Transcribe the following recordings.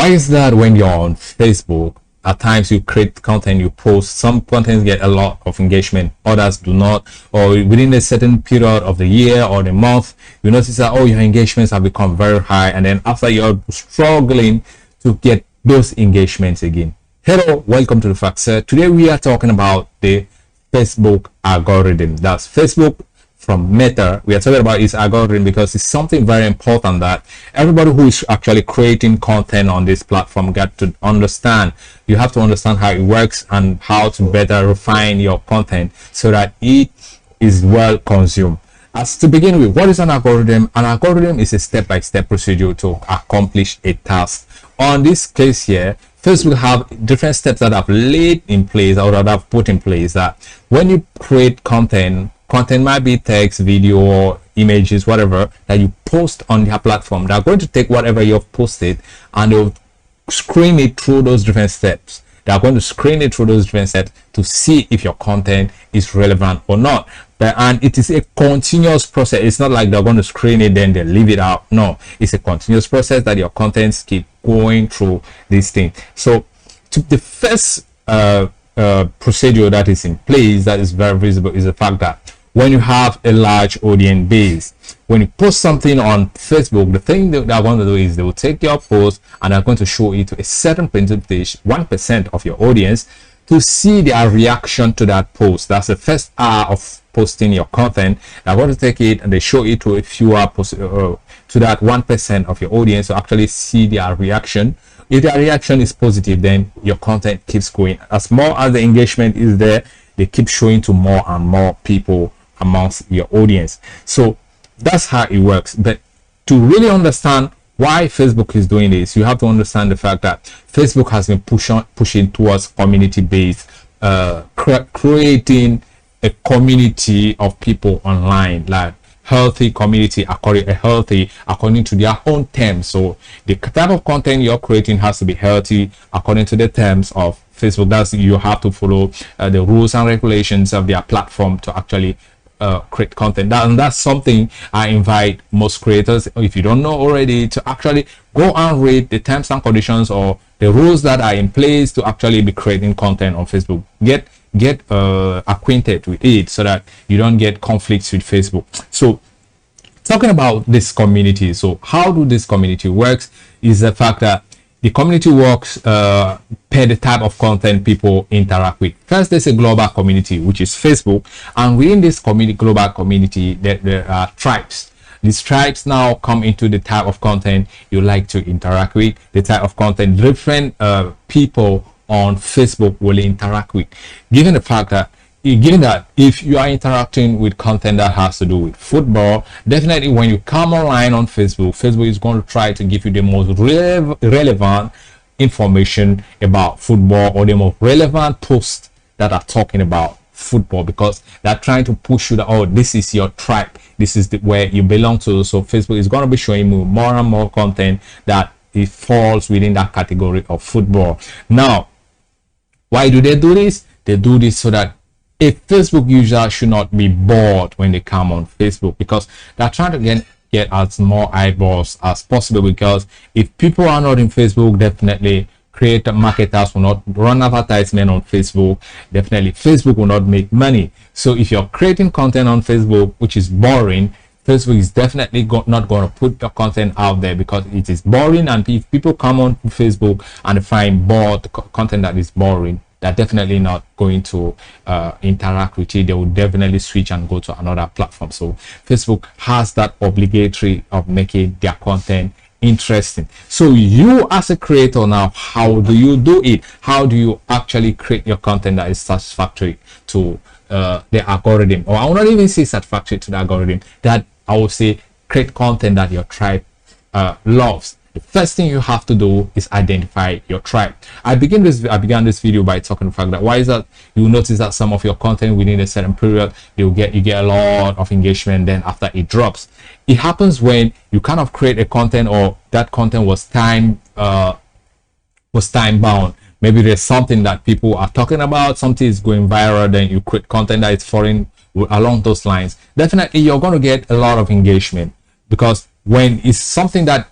Why is that when you're on Facebook, at times you create content, you post, some contents get a lot of engagement, others do not, or within a certain period of the year or the month, you notice that, oh, your engagements have become very high, and then after you're struggling to get those engagements again. Hello, welcome to the Factset. Today we are talking about the Facebook algorithm. That's Facebook from Meta. We are talking about its algorithm because it's something very important that everybody who is actually creating content on this platform got to understand. You have to understand how it works and how to better refine your content so that it is well consumed. As to begin with, what is an algorithm? An algorithm is a step-by-step procedure to accomplish a task. On this case here, Facebook have different steps that have laid in place or that have put in place that when you create content might be text, video, or images, whatever that you post on their platform. They're going to take whatever you've posted and they'll screen it through those different steps. They're going to screen it through those different steps to see if your content is relevant or not. And it is a continuous process. It's not like they're going to screen it then they leave it out. No, it's a continuous process that your contents keep going through this thing. So the first procedure that is in place that is very visible is the fact that when you have a large audience base, when you post something on Facebook, the thing that they're going to do is they will take your post and they're going to show it to a certain percentage, 1% of your audience, to see their reaction to that post. That's the first hour of posting your content. They're going to take it and they show it to a fewer to that 1% of your audience to actually see their reaction. If their reaction is positive, then your content keeps going. As more as the engagement is there, they keep showing to more and more people amongst your audience. So that's how it works. But to really understand why Facebook is doing this, you have to understand the fact that Facebook has been pushing towards community-based, creating a community of people online, like healthy community according to their own terms. So the type of content you're creating has to be healthy according to the terms of Facebook. That's, you have to follow the rules and regulations of their platform to actually create content. And that's something I invite most creators, if you don't know already, to actually go and read the terms and conditions or the rules that are in place to actually be creating content on Facebook. Get acquainted with it so that you don't get conflicts with Facebook. So talking about this community, so how do this community works is the fact that the community works per the type of content people interact with. First, there's a global community, which is Facebook, and within this global community, there are tribes. These tribes now come into the type of content you like to interact with, the type of content different people on Facebook will interact with. Given that if you are interacting with content that has to do with football, definitely when you come online on Facebook is going to try to give you the most relevant information about football or the most relevant posts that are talking about football, because they're trying to push you that, oh, this is your tribe, this is where you belong to. So Facebook is going to be showing you more and more content that it falls within that category of football. Now, why do they do this? They do this so that a Facebook user should not be bored when they come on Facebook, because they're trying to get as more eyeballs as possible. Because if people are not in Facebook, definitely marketers will not run advertisement on Facebook. Definitely Facebook will not make money. So if you're creating content on Facebook which is boring, Facebook is definitely not going to put your content out there because it is boring. And if people come on Facebook and find content that is boring, they're definitely not going to interact with it. They will definitely switch and go to another platform. So Facebook has that obligatory of making their content interesting. So you as a creator now, how do you do it? How do you actually create your content that is satisfactory to the algorithm? Or I will not even say satisfactory to the algorithm, that I will say create content that your tribe loves. The first thing you have to do is identify your tribe. I began this video by talking the fact that why is that you notice that some of your content within a certain period you get a lot of engagement, then after it drops. It happens when you kind of create a content or that content was time bound. Maybe there's something that people are talking about, something is going viral, then you create content that is foreign along those lines. Definitely you're going to get a lot of engagement, because when it's something that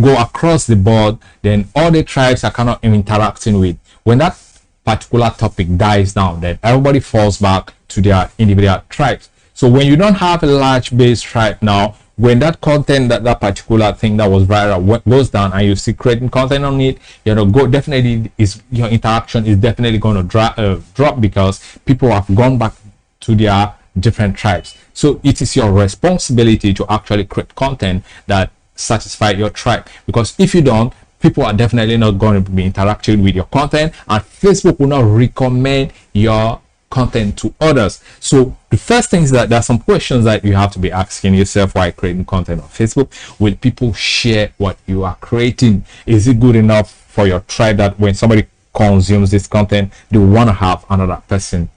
go across the board, then all the tribes are kind of interacting with. When that particular topic dies down, then everybody falls back to their individual tribes. So when you don't have a large base tribe now, when that content, that particular thing that was viral goes down, and you see creating content on it, you know, definitely is your interaction is definitely going to drop, because people have gone back to their different tribes. So it is your responsibility to actually create content that satisfy your tribe, because if you don't, people are definitely not going to be interacting with your content, and Facebook will not recommend your content to others. So the first thing is that there are some questions that you have to be asking yourself while creating content on Facebook. Will people share what you are creating? Is it good enough for your tribe that when somebody consumes this content, they want to have another person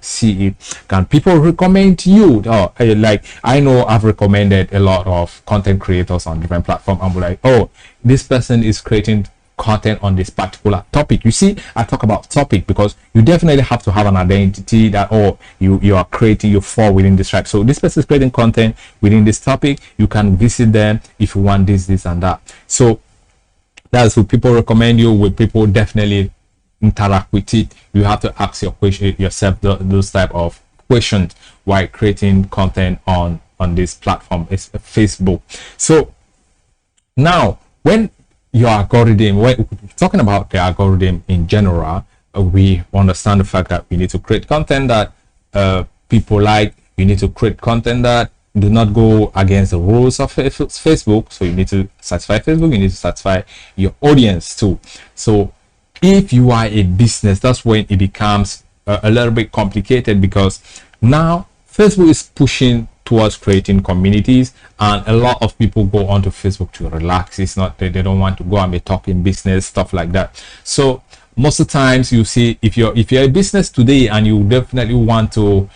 see it? Can people recommend you? Like I know I've recommended a lot of content creators on different platforms. I'm like, oh, this person is creating content on this particular topic. You see, I talk about topic because you definitely have to have an identity that, oh, you are creating, you fall within this tribe. So this person is creating content within this topic. You can visit them if you want this and that. So that's what people recommend you. Will people definitely interact with it? You have to ask yourself those type of questions while creating content on this platform. It's Facebook. So now, when your algorithm, when talking about the algorithm in general, we understand the fact that we need to create content that people like. You need to create content that do not go against the rules of Facebook. So you need to satisfy Facebook. You need to satisfy your audience too. So if you are a business, that's when it becomes a little bit complicated, because now Facebook is pushing towards creating communities, and a lot of people go onto Facebook to relax. It's not that they don't want to go and be talking business, stuff like that. So most of the times you see, if you're a business today and you definitely want to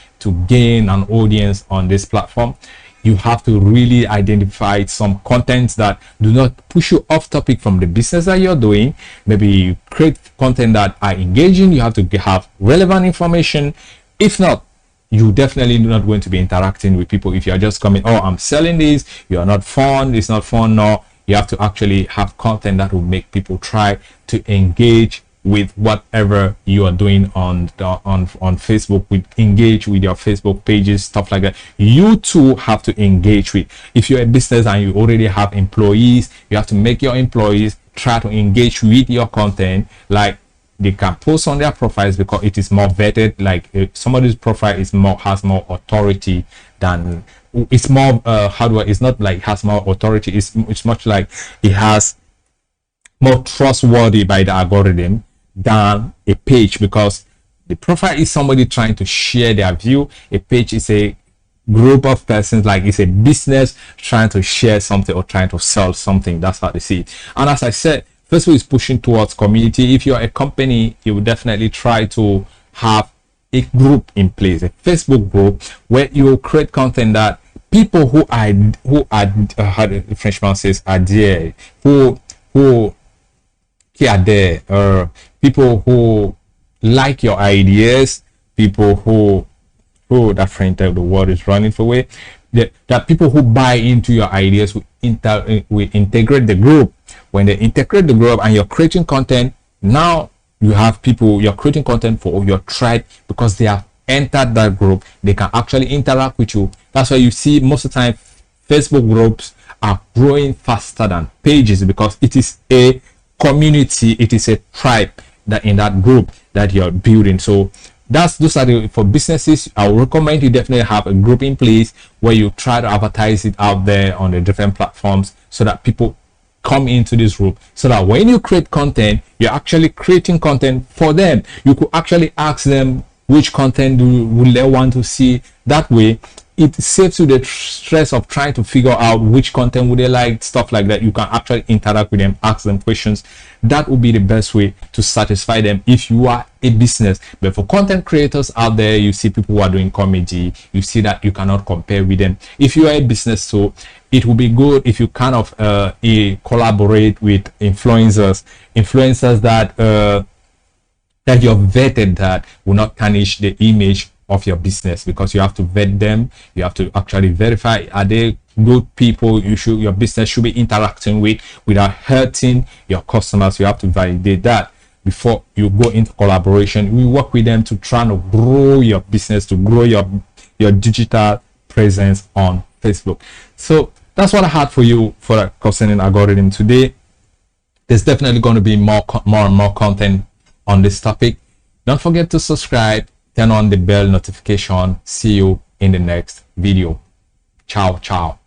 gain an audience on this platform, you have to really identify some contents that do not push you off topic from the business that you're doing. Maybe you create content that are engaging. You have to have relevant information. If not, you definitely not going to be interacting with people. If you're just coming, oh, I'm selling this, you're not fun, it's not fun. No, you have to actually have content that will make people try to engage with whatever you are doing on Facebook, with engage with your Facebook pages, stuff like that. You too have to engage with. If you're a business and you already have employees, you have to make your employees try to engage with your content. Like, they can post on their profiles because it is more vetted. Like somebody's profile is has more authority than, it's more it's not like has more authority, it's much like it has more trustworthy by the algorithm than a page, because the profile is somebody trying to share their view. A page is a group of persons, like it's a business trying to share something or trying to sell something. That's how they see it. And as I said, Facebook is pushing towards community. If you're a company, you will definitely try to have a group in place, a Facebook group, where you will create content that people who are how the Frenchman says, are there, who are there, or people who like your ideas, people who that French type, the word is running away. That people who buy into your ideas will integrate the group. When they integrate the group and you're creating content, now you have people, you're creating content for your tribe because they have entered that group. They can actually interact with you. That's why you see most of the time Facebook groups are growing faster than pages, because it is a community, it is a tribe that in that group that you're building. So those are for businesses. I would recommend you definitely have a group in place where you try to advertise it out there on the different platforms, so that people come into this group, so that when you create content, you're actually creating content for them. You could actually ask them which content will they want to see. That way it saves you the stress of trying to figure out which content would they like, stuff like that. You can actually interact with them, ask them questions. That would be the best way to satisfy them if you are a business. But for content creators out there, you see people who are doing comedy, you see that you cannot compare with them. If you are a business, so it will be good if you kind of collaborate with influencers that that you're vetted, that will not tarnish the image of your business, because you have to vet them. You have to actually verify, are they good people your business should be interacting with without hurting your customers. You have to validate that before you go into collaboration. We work with them to try to grow your business, to grow your digital presence on Facebook. So that's what I had for you for the concerning algorithm today. There's definitely going to be more and more content on this topic. Don't forget to subscribe, turn on the bell notification. See you in the next video. Ciao, ciao.